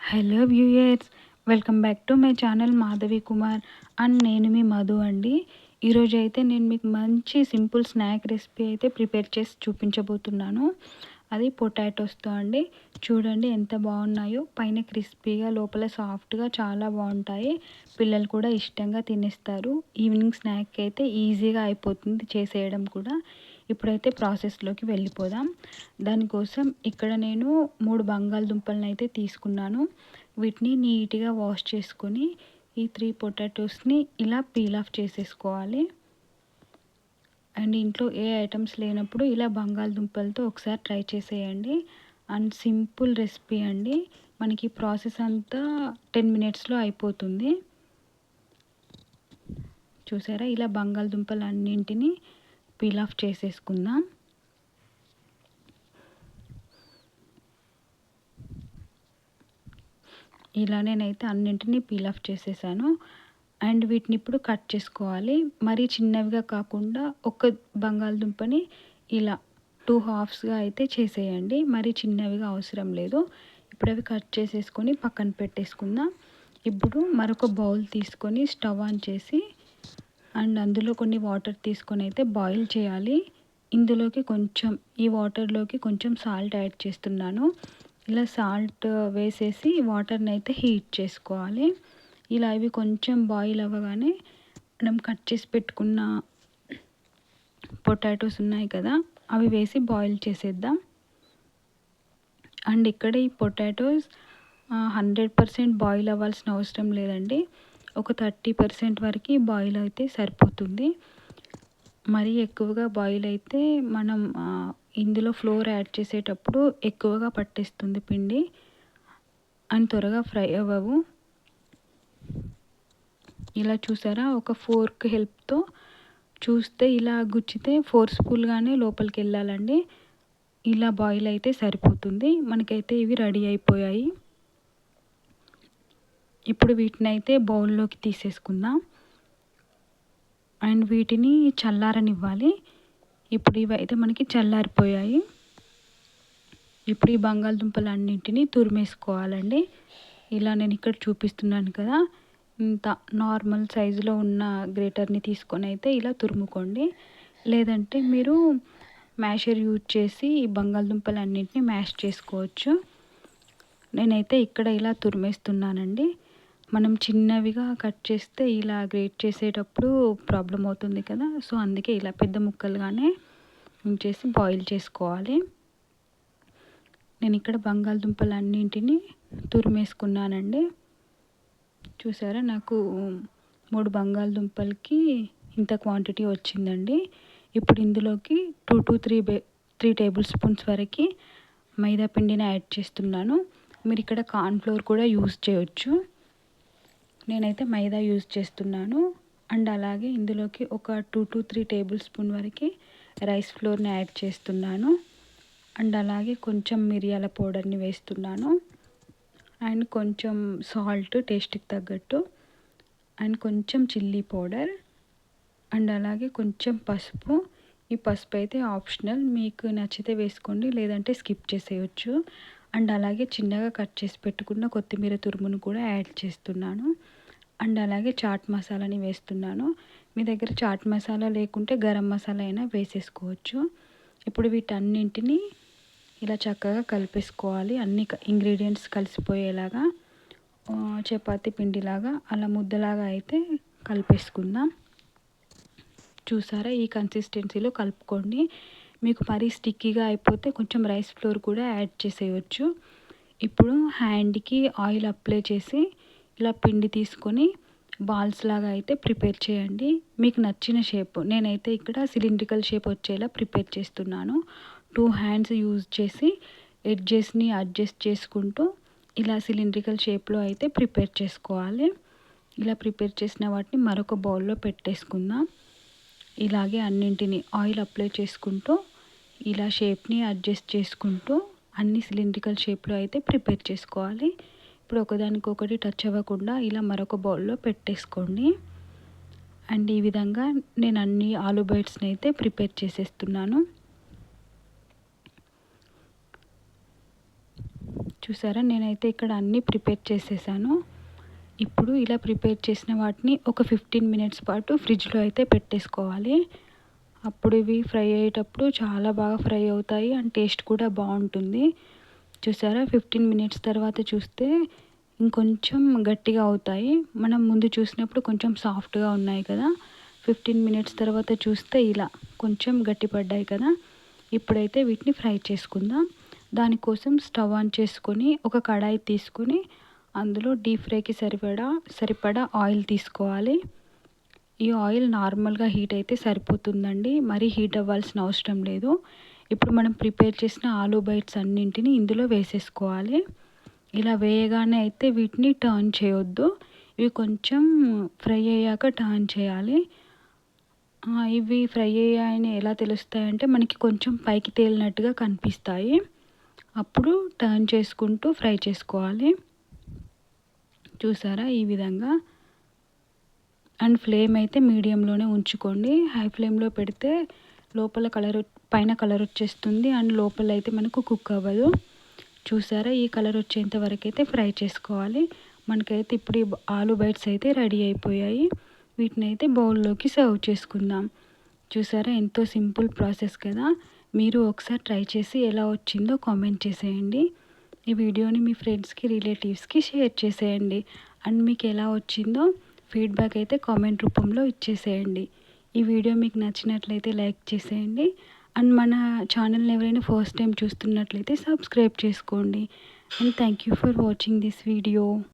Hello viewers, welcome back to my channel Madhavi Kumar and నేను మీ మధు అండి. ఈరోజు అయితే నేను మీకు మంచి సింపుల్ స్నాక్ రెసిపీ అయితే ప్రిపేర్ చేసి చూపించబోతున్నాను. అది పొటాటోస్తో అండి. చూడండి ఎంత బాగున్నాయో, పైన క్రిస్పీగా లోపల సాఫ్ట్గా చాలా బాగుంటాయి. పిల్లలు కూడా ఇష్టంగా తినేస్తారు. ఈవినింగ్ స్నాక్ అయితే ఈజీగా అయిపోతుంది చేసేయడం కూడా. ఇప్పుడైతే ప్రాసెస్లోకి వెళ్ళిపోదాం. దానికోసం ఇక్కడ నేను 3 బంగాళదుంపలను అయితే తీసుకున్నాను. వీటిని నీట్గా వాష్ చేసుకొని ఈ 3 పొటాటోస్ని ఇలా పీల్ ఆఫ్ చేసేసుకోవాలి. అండ్ ఇంట్లో ఏ ఐటమ్స్ లేనప్పుడు ఇలా బంగాళదుంపలతో ఒకసారి ట్రై చేసేయండి. అండ్ సింపుల్ రెసిపీ అండి. మనకి ప్రాసెస్ అంతా 10 మినిట్స్లో అయిపోతుంది. చూసారా, ఇలా బంగాళదుంపలు అన్నింటినీ పీల్ ఆఫ్ చేసేసుకుందాం. ఇలా నేనైతే అన్నింటినీ పీల్ ఆఫ్ చేసేసాను. అండ్ వీటిని ఇప్పుడు కట్ చేసుకోవాలి. మరీ చిన్నవిగా కాకుండా ఒక బంగాళదుంపని ఇలా 2 హాఫ్స్గా అయితే చేసేయండి. మరీ చిన్నవిగా అవసరం లేదు. ఇప్పుడు అవి కట్ చేసేసుకొని పక్కన పెట్టేసుకుందాం. ఇప్పుడు మరొక బౌల్ తీసుకొని స్టవ్ ఆన్ చేసి అండ్ అందులో కొన్ని వాటర్ తీసుకొని అయితే బాయిల్ చేయాలి. ఇందులోకి ఈ వాటర్లోకి కొంచెం సాల్ట్ యాడ్ చేస్తున్నాను. ఇలా సాల్ట్ వేసేసి వాటర్ని అయితే హీట్ చేసుకోవాలి. ఇలా ఇవి కొంచెం బాయిల్ అవ్వగానే మనం కట్ చేసి పెట్టుకున్న పొటాటోస్ ఉన్నాయి కదా, అవి వేసి బాయిల్ చేసేద్దాం. అండ్ ఇక్కడ ఈ పొటాటోస్ 100% బాయిల్ అవ్వాల్సిన అవసరం లేదండి. ఒక 30% వరకు బాయిల్ అయితే సరిపోతుంది. మరీ ఎక్కువగా బాయిల్ అయితే మనం ఇందులో ఫ్లోర్ యాడ్ చేసేటప్పుడు ఎక్కువగా పట్టేస్తుంది పిండి అండ్ త్వరగా ఫ్రై అవ్వవు. ఇలా చూసారా, ఒక ఫోర్క్ హెల్ప్తో చూస్తే ఇలా గుచ్చితే ఫోర్స్ఫుల్గానే లోపలికి వెళ్ళాలండి. ఇలా బాయిల్ అయితే సరిపోతుంది. మనకైతే ఇవి రెడీ అయిపోయాయి. ఇప్పుడు వీటిని అయితే బౌల్లోకి తీసేసుకుందాం. అండ్ వీటిని చల్లారనివ్వాలి. ఇప్పుడు ఇవి అయితే మనకి చల్లారిపోయాయి. ఇప్పుడు ఈ బంగాళదుంపలు అన్నింటినీ తురిమేసుకోవాలండి. ఇలా నేను ఇక్కడ చూపిస్తున్నాను కదా, ఇంత నార్మల్ సైజులో ఉన్న గ్రేటర్ని తీసుకొని అయితే ఇలా తురుముకోండి. లేదంటే మీరు మ్యాషర్ యూజ్ చేసి ఈ బంగాళదుంపలు అన్నింటినీ మ్యాష్ చేసుకోవచ్చు. నేనైతే ఇక్కడ ఇలా తురిమేస్తున్నానండి. మనం చిన్నవిగా కట్ చేస్తే ఇలా గ్రేట్ చేసేటప్పుడు ప్రాబ్లం అవుతుంది కదా, సో అందుకే ఇలా పెద్ద ముక్కలుగానే ఉంచేసి బాయిల్ చేసుకోవాలి. నేను ఇక్కడ బంగాళదుంపలు అన్నింటినీ తురిమేసుకున్నానండి. చూసారా, నాకు 3 బంగాళదుంపలకి ఇంత క్వాంటిటీ వచ్చిందండి. ఇప్పుడు ఇందులోకి 2 to 3 టేబుల్ స్పూన్స్ వరకు మైదా పిండిని యాడ్ చేస్తున్నాను. మీరు ఇక్కడ కార్న్ఫ్లోర్ కూడా యూజ్ చేయొచ్చు. నేనైతే మైదా యూజ్ చేస్తున్నాను. అండ్ అలాగే ఇందులోకి ఒక 2 to 3 టేబుల్ స్పూన్ వరకు రైస్ ఫ్లోర్ని యాడ్ చేస్తున్నాను. అండ్ అలాగే కొంచెం మిరియాల పౌడర్ని వేస్తున్నాను. అండ్ కొంచెం సాల్ట్ టేస్ట్కి తగ్గట్టు, అండ్ కొంచెం చిల్లీ పౌడర్, అండ్ అలాగే కొంచెం పసుపు. ఈ పసుపు అయితే ఆప్షనల్, మీకు నచ్చితే వేసుకోండి, లేదంటే స్కిప్ చేసేయచ్చు. అండ్ అలాగే చిన్నగా కట్ చేసి పెట్టుకున్న కొత్తిమీర తురుమును కూడా యాడ్ చేస్తున్నాను. అండ్ అలాగే చాట్ మసాలాని వేస్తున్నాను. మీ దగ్గర చాట్ మసాలా లేకుంటే గరం మసాలా అయినా వేసేసుకోవచ్చు. ఇప్పుడు వీటన్నింటినీ ఇలా చక్కగా కలిపేసుకోవాలి. అన్ని ఇంగ్రీడియంట్స్ కలిసిపోయేలాగా చపాతీ పిండిలాగా అలా ముద్దలాగా అయితే కలిపేసుకుందాం. చూసారా, ఈ కన్సిస్టెన్సీలో కలుపుకోండి. మీకు మరీ స్టిక్కీగా అయిపోతే కొంచెం రైస్ ఫ్లోర్ కూడా యాడ్ చేసేయచ్చు. ఇప్పుడు హ్యాండ్కి ఆయిల్ అప్లై చేసి ఇలా పిండి తీసుకొని బాల్స్ లాగా అయితే ప్రిపేర్ చేయండి. మీకు నచ్చిన షేప్, నేనైతే ఇక్కడ సిలిండ్రికల్ షేప్ వచ్చేలా ప్రిపేర్ చేస్తున్నాను. 2 హ్యాండ్స్ యూజ్ చేసి ఎడ్జెస్ని అడ్జస్ట్ చేసుకుంటూ ఇలా సిలిండ్రికల్ షేప్లో అయితే ప్రిపేర్ చేసుకోవాలి. ఇలా ప్రిపేర్ చేసిన వాటిని మరొక బౌల్లో పెట్టేసుకుందాం. ఇలాగే అన్నింటినీ ఆయిల్ అప్లై చేసుకుంటూ ఇలా షేప్ని అడ్జస్ట్ చేసుకుంటూ అన్ని సిలిండ్రికల్ షేప్లో అయితే ప్రిపేర్ చేసుకోవాలి. ఇప్పుడు ఒకదానికొకటి టచ్ అవ్వకుండా ఇలా మరొక బౌల్లో పెట్టేసుకోండి. అండ్ ఈ విధంగా నేను అన్ని ఆలూ బైట్స్ని అయితే ప్రిపేర్ చేసేస్తున్నాను. చూసారా, నేనైతే ఇక్కడ అన్నీ ప్రిపేర్ చేసేసాను. ఇప్పుడు ఇలా ప్రిపేర్ చేసిన వాటిని ఒక 15 మినిట్స్ పాటు ఫ్రిడ్జ్లో అయితే పెట్టేసుకోవాలి. అప్పుడు ఇవి ఫ్రై అయ్యేటప్పుడు చాలా బాగా ఫ్రై అవుతాయి అండ్ టేస్ట్ కూడా బాగుంటుంది. చూసారా, 15 మినిట్స్ తర్వాత చూస్తే ఇంకొంచెం గట్టిగా అవుతాయి. మనం ముందు చూసినప్పుడు కొంచెం సాఫ్ట్గా ఉన్నాయి కదా, 15 మినిట్స్ తర్వాత చూస్తే ఇలా కొంచెం గట్టిపడ్డాయి కదా. ఇప్పుడైతే వీటిని ఫ్రై చేసుకుందాం. దానికోసం స్టవ్ ఆన్ చేసుకొని ఒక కడాయి తీసుకొని అందులో డీప్ ఫ్రైకి సరిపడా ఆయిల్ తీసుకోవాలి. ఈ ఆయిల్ నార్మల్గా హీట్ అయితే సరిపోతుందండి, మరీ హీట్ అవ్వాల్సిన అవసరం లేదు. ఇప్పుడు మనం ప్రిపేర్ చేసిన ఆలూ బైట్స్ అన్నింటినీ ఇందులో వేసేసుకోవాలి. ఇలా వేయగానే అయితే వీటిని టర్న్ చేయొద్దు, ఇవి కొంచెం ఫ్రై అయ్యాక టర్న్ చేయాలి. ఇవి ఫ్రై అయ్యాయని ఎలా తెలుస్తాయంటే మనకి కొంచెం పైకి తేలినట్టుగా కనిపిస్తాయి. అప్పుడు టర్న్ చేసుకుంటూ ఫ్రై చేసుకోవాలి. చూసారా, ఈ విధంగా. అండ్ ఫ్లేమ్ అయితే మీడియంలోనే ఉంచుకోండి. హై ఫ్లేమ్లో పెడితే లోపల పైన కలర్ వచ్చేస్తుంది అండ్ లోపల అయితే మనకు కుక్ అవ్వదు. చూసారా, ఈ కలర్ వచ్చేంత వరకు అయితే ఫ్రై చేసుకోవాలి. మనకైతే ఇప్పుడు ఈ ఆలూ బైట్స్ అయితే రెడీ అయిపోయాయి. వీటిని అయితే బౌల్లోకి సర్వ్ చేసుకుందాం. చూసారా, ఎంతో సింపుల్ ప్రాసెస్ కదా. మీరు ఒకసారి ట్రై చేసి ఎలా వచ్చిందో కామెంట్ చేసేయండి. ఈ వీడియోని మీ ఫ్రెండ్స్కి, రిలేటివ్స్కి షేర్ చేసేయండి. అండ్ మీకు ఎలా వచ్చిందో ఫీడ్బ్యాక్ అయితే కామెంట్ రూపంలో ఇచ్చేసేయండి. ఈ వీడియో మీకు నచ్చినట్లయితే లైక్ చేసేయండి. అండ్ మన ఛానల్ని ఎవరైనా ఫస్ట్ టైం చూస్తున్నట్లయితే సబ్స్క్రైబ్ చేసుకోండి. And thank you for watching this video.